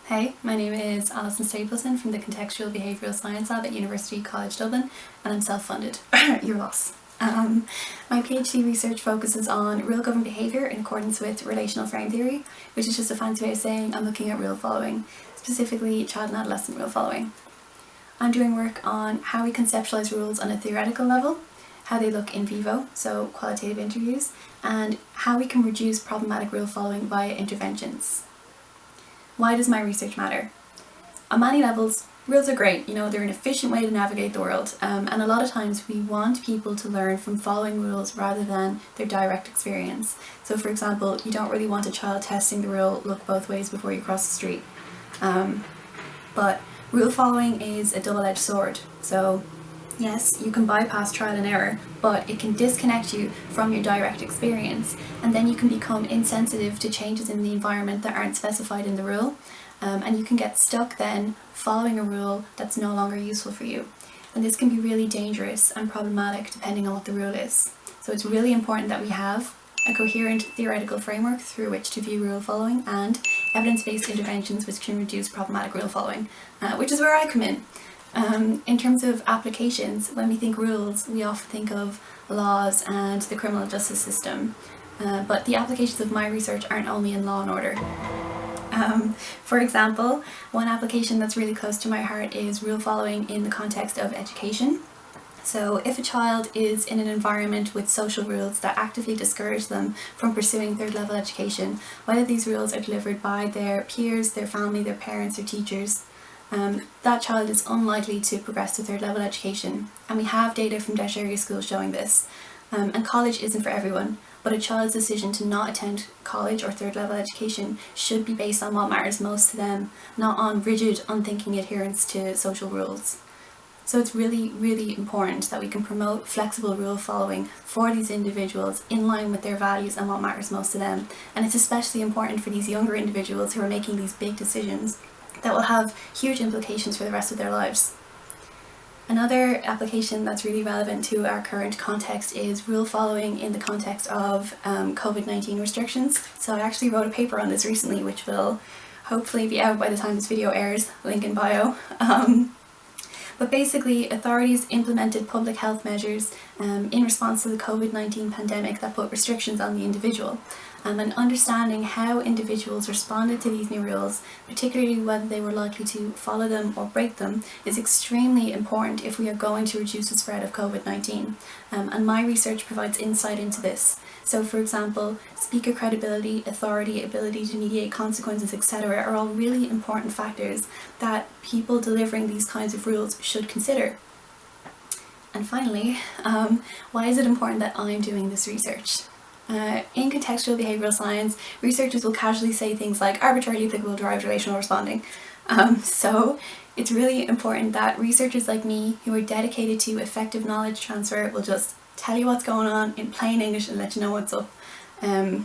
Hey, my name is Alison Stapleton from the Contextual Behavioural Science Lab at University College Dublin, and I'm self-funded. Your loss. My PhD research focuses on rule governed behaviour in accordance with relational frame theory, which is just a fancy way of saying I'm looking at rule following, specifically child and adolescent rule following. I'm doing work on how we conceptualise rules on a theoretical level, how they look in vivo, so qualitative interviews, and how we can reduce problematic rule following via interventions. Why does my research matter? On many levels, rules are great, they're an efficient way to navigate the world, and a lot of times we want people to learn from following rules rather than their direct experience. So for example, you don't really want a child testing the rule, look both ways before you cross the street. But rule following is a double-edged sword. So yes, you can bypass trial and error, but it can disconnect you from your direct experience, and then you can become insensitive to changes in the environment that aren't specified in the rule, and you can get stuck then following a rule that's no longer useful for you. And this can be really dangerous and problematic depending on what the rule is. So it's really important that we have a coherent theoretical framework through which to view rule following and evidence-based interventions which can reduce problematic rule following, which is where I come in. In terms of applications, when we think rules, we often think of laws and the criminal justice system, but the applications of my research aren't only in law and order. For example, one application that's really close to my heart is rule following in the context of education. So if a child is in an environment with social rules that actively discourage them from pursuing third level education, whether these rules are delivered by their peers, their family, their parents, or teachers, that child is unlikely to progress to third level education, and we have data from tertiary schools showing this. And college isn't for everyone, but a child's decision to not attend college or third level education should be based on what matters most to them, not on rigid, unthinking adherence to social rules. So it's really, really important that we can promote flexible rule following for these individuals in line with their values and what matters most to them. And it's especially important for these younger individuals who are making these big decisions that will have huge implications for the rest of their lives. Another application that's really relevant to our current context is rule following in the context of COVID-19 restrictions. So I actually wrote a paper on this recently, which will hopefully be out by the time this video airs, link in bio. But basically, authorities implemented public health measures in response to the COVID-19 pandemic that put restrictions on the individual. And understanding how individuals responded to these new rules, particularly whether they were likely to follow them or break them, is extremely important if we are going to reduce the spread of COVID-19. And my research provides insight into this. So for example, speaker credibility, authority, ability to mediate consequences, etc. are all really important factors that people delivering these kinds of rules should consider. And finally, why is it important that I'm doing this research? In contextual behavioural science, researchers will casually say things like arbitrarily applicable derived relational responding. So it's really important that researchers like me, who are dedicated to effective knowledge transfer, will just tell you what's going on in plain English and let you know what's up. And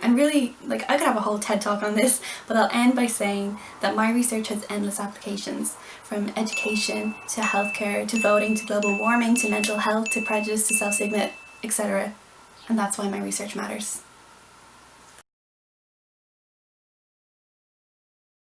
really, I could have a whole TED talk on this, but I'll end by saying that my research has endless applications, from education to healthcare to voting to global warming to mental health to prejudice to self-stigma, etc. And that's why my research matters.